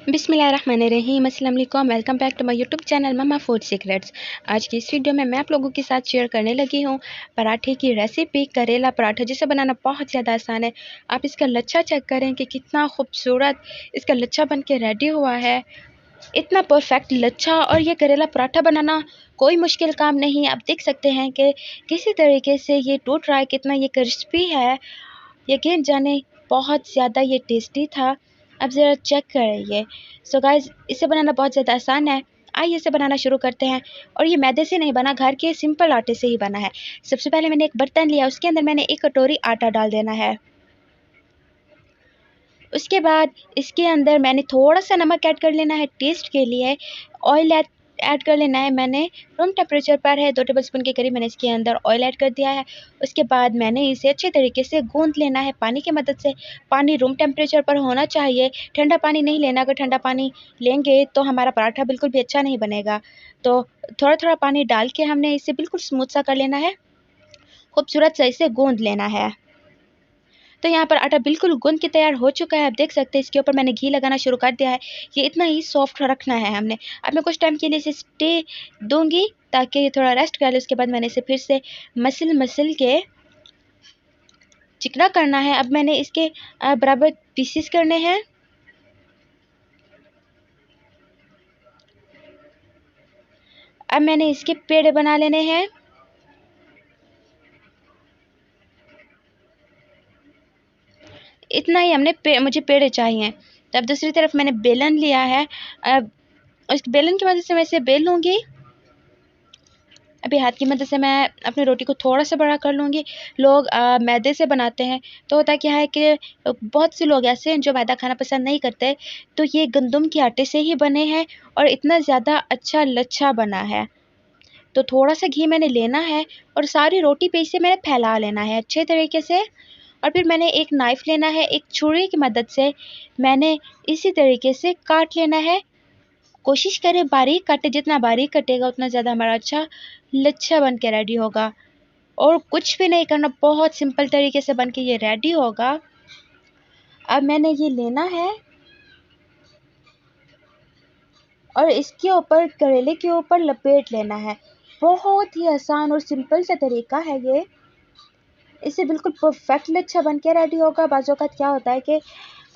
बिस्मिल्लाहिर्रहमानिर्रहीम, अस्सलाम वालेकुम। Welcome back to my YouTube channel mamma food secrets. आज की इस वीडियो में मैं आप लोगों के साथ शेयर करने लगी हूँ पराठे की रेसिपी। करेला पराठा जिसे बनाना बहुत ज़्यादा आसान है। आप इसका लच्छा चेक करें कि कितना खूबसूरत इसका लच्छा बन के रेडी हुआ है। इतना परफेक्ट लच्छा और ये करेला पराठा बनाना कोई मुश्किल काम नहीं। आप देख सकते हैं कि किसी तरीके से ये टूट रहा है, कितना ये क्रिस्पी है। यकीन जाने बहुत ज़्यादा ये टेस्टी था। अब ज़रा चेक करें ये। सो गाइस, इसे बनाना बहुत ज़्यादा आसान है। आइए इसे बनाना शुरू करते हैं। और ये मैदे से नहीं बना, घर के सिंपल आटे से ही बना है। सबसे पहले मैंने एक बर्तन लिया, उसके अंदर मैंने 1 कटोरी आटा डाल देना है। उसके बाद इसके अंदर मैंने थोड़ा सा नमक ऐड कर लेना है टेस्ट के लिए। ऑयल ऐड कर लेना है। मैंने रूम टेम्परेचर पर है 2 टेबलस्पून के करीब मैंने इसके अंदर ऑयल ऐड कर दिया है। उसके बाद मैंने इसे अच्छे तरीके से गूंद लेना है पानी की मदद से। पानी रूम टेम्परेचर पर होना चाहिए, ठंडा पानी नहीं लेना। अगर ठंडा पानी लेंगे तो हमारा पराठा बिल्कुल भी अच्छा नहीं बनेगा। तो थोड़ा थोड़ा पानी डाल के हमने इसे बिल्कुल स्मूथ सा कर लेना है, खूबसूरत सा इसे गूंद लेना है। तो यहाँ पर आटा बिल्कुल गूंद के तैयार हो चुका है। आप देख सकते हैं इसके ऊपर मैंने घी लगाना शुरू कर दिया है। ये इतना ही सॉफ्ट रखना है हमने। अब मैं कुछ टाइम के लिए इसे स्टे दूंगी ताकि ये थोड़ा रेस्ट कर ले। उसके बाद मैंने इसे फिर से मसल के चिकना करना है। अब मैंने इसके बराबर पीसेस करने हैं। अब मैंने इसके पेड़े बना लेने हैं। इतना ही मुझे पेड़े चाहिए। तो अब दूसरी तरफ मैंने बेलन लिया है। अब उस बेलन की मदद से मैं इसे बेल लूँगी। अभी हाथ की मदद से मैं अपनी रोटी को थोड़ा सा बड़ा कर लूँगी। लोग मैदे से बनाते हैं तो होता क्या है कि बहुत से लोग ऐसे हैं जो मैदा खाना पसंद नहीं करते। तो ये गंदम के आटे से ही बने हैं और इतना ज़्यादा अच्छा लच्छा बना है। तो थोड़ा सा घी मैंने लेना है और सारी रोटी पे इसे मैंने फैला लेना है अच्छे तरीके से। और फिर मैंने एक नाइफ़ लेना है, एक छुरी की मदद से मैंने इसी तरीके से काट लेना है। कोशिश करें बारीक काटे, जितना बारीक कटेगा उतना ज़्यादा हमारा अच्छा लच्छा बन के रेडी होगा। और कुछ भी नहीं करना, बहुत सिंपल तरीके से बन के ये रेडी होगा। अब मैंने ये लेना है और इसके ऊपर, करेले के ऊपर लपेट लेना है। बहुत ही आसान और सिंपल सा तरीका है ये। इससे बिल्कुल परफेक्ट लच्छा बन के रेडी होगा। बाज़ औक़ात क्या होता है कि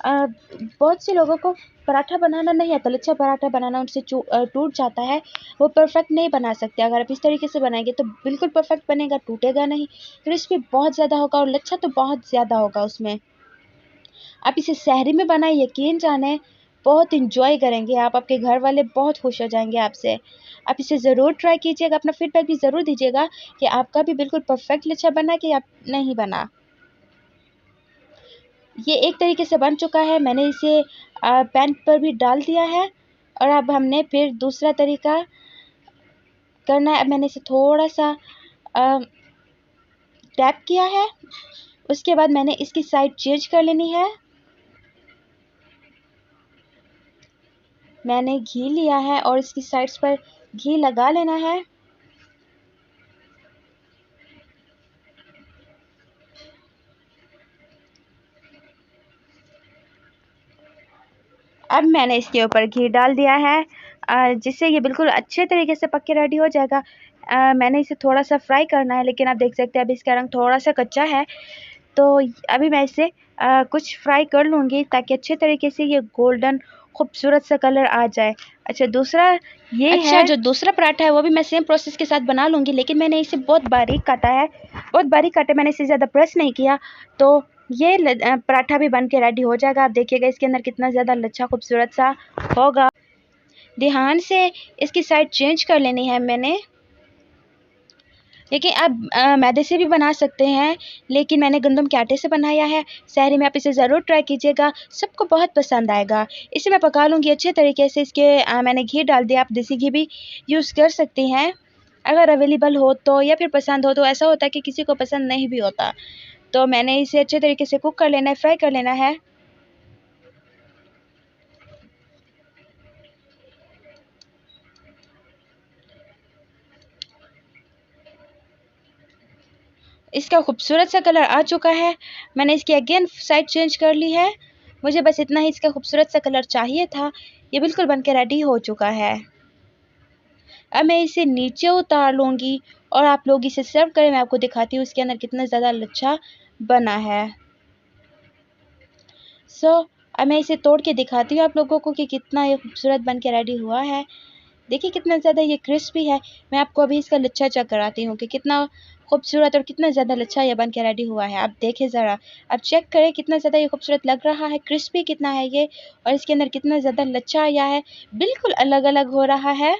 बहुत से लोगों को पराठा बनाना नहीं आता, लच्छा पराठा बनाना उनसे टूट जाता है। वो परफेक्ट नहीं बना सकते। अगर आप इस तरीके से बनाएंगे तो बिल्कुल परफेक्ट बनेगा, टूटेगा नहीं। क्रिस्पी बहुत ज़्यादा होगा और लच्छा तो बहुत ज़्यादा होगा उसमें। आप इसे सहरी में बनाएं, यकीन जाने बहुत इंजॉय करेंगे आप। आपके घर वाले बहुत खुश हो जाएंगे आपसे। आप इसे ज़रूर ट्राई कीजिएगा। अपना फीडबैक भी ज़रूर दीजिएगा कि आपका भी बिल्कुल परफेक्ट लच्छा बना कि आप नहीं बना। ये एक तरीके से बन चुका है। मैंने इसे पैन पर भी डाल दिया है। और अब हमने फिर दूसरा तरीका करना है। अब मैंने इसे थोड़ा सा टैप किया है। उसके बाद मैंने इसकी साइड चेंज कर लेनी है। मैंने घी लिया है और इसकी साइड्स पर घी लगा लेना है। अब मैंने इसके ऊपर घी डाल दिया है जिससे ये बिल्कुल अच्छे तरीके से पक के रेडी हो जाएगा। मैंने इसे थोड़ा सा फ्राई करना है, लेकिन आप देख सकते हैं अभी इसका रंग थोड़ा सा कच्चा है। तो अभी मैं इसे कुछ फ्राई कर लूँगी ताकि अच्छे तरीके से ये गोल्डन खूबसूरत सा कलर आ जाए। अच्छा, दूसरा ये है, जो दूसरा पराठा है वो भी मैं सेम प्रोसेस के साथ बना लूँगी, लेकिन मैंने इसे बहुत बारीक काटा है। बहुत बारीक काटा, मैंने इसे ज़्यादा प्रेस नहीं किया। तो ये पराठा भी बन के रेडी हो जाएगा। आप देखिएगा इसके अंदर कितना ज़्यादा लच्छा खूबसूरत सा होगा। ध्यान से इसकी साइड चेंज कर लेनी है मैंने। लेकिन आप मैदे से भी बना सकते हैं, लेकिन मैंने गंदम के आटे से बनाया है। सहरी में आप इसे ज़रूर ट्राई कीजिएगा, सबको बहुत पसंद आएगा। इसे मैं पका लूँगी अच्छे तरीके से। इसके मैंने घी डाल दिया। आप देसी घी भी यूज़ कर सकती हैं अगर अवेलेबल हो तो, या फिर पसंद हो तो। ऐसा होता है कि किसी को पसंद नहीं भी होता। तो मैंने इसे अच्छे तरीके से कुक कर लेना है, फ्राई कर लेना है। इसका खूबसूरत सा कलर आ चुका है। मैंने इसकी अगेन साइड चेंज कर ली है। मुझे बस इतना ही इसका खूबसूरत सा कलर चाहिए था। ये बिल्कुल बन के रेडी हो चुका है। अब मैं इसे नीचे उतार लूँगी और आप लोग इसे सर्व करें। मैं आपको दिखाती हूँ इसके अंदर कितना ज़्यादा लच्छा बना है। अब मैं इसे तोड़ के दिखाती हूँ आप लोगों को कि कितना ये खूबसूरत बन के रेडी हुआ है। देखिए कितना ज़्यादा ये क्रिस्पी है। मैं आपको अभी इसका लच्छा चेक कराती हूँ कि कितना खूबसूरत और कितना ज़्यादा लच्छा ये बन के रेडी हुआ है। आप देखें ज़रा, आप चेक करें कितना ज़्यादा ये खूबसूरत लग रहा है, क्रिस्पी कितना है ये, और इसके अंदर कितना ज़्यादा लच्छा आया है, बिल्कुल अलग अलग हो रहा है।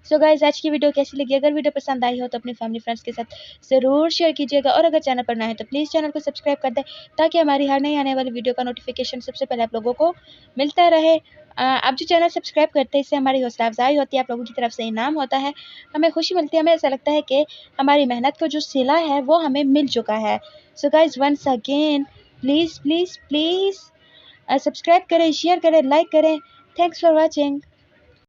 सो गाइज, आज की वीडियो कैसी लगी? अगर वीडियो पसंद आई हो तो अपनी फैमिली फ्रेंड्स के साथ ज़रूर शेयर कीजिएगा, और अगर चैनल पर नए हैं तो प्लीज़ चैनल को सब्सक्राइब कर दें ताकि हमारी हर नई आने वाली वीडियो का नोटिफिकेशन सबसे पहले आप लोगों को मिलता रहे। आप जो चैनल सब्सक्राइब करते हैं इससे हमारी हौसला अफजाई होती है, आप लोगों की तरफ से इनाम होता है, हमें खुशी मिलती है, हमें ऐसा लगता है कि हमारी मेहनत को जो सिला है वो हमें मिल चुका है। So guys, once again please please please subscribe करें, शेयर करें, लाइक करें। Thanks for watching.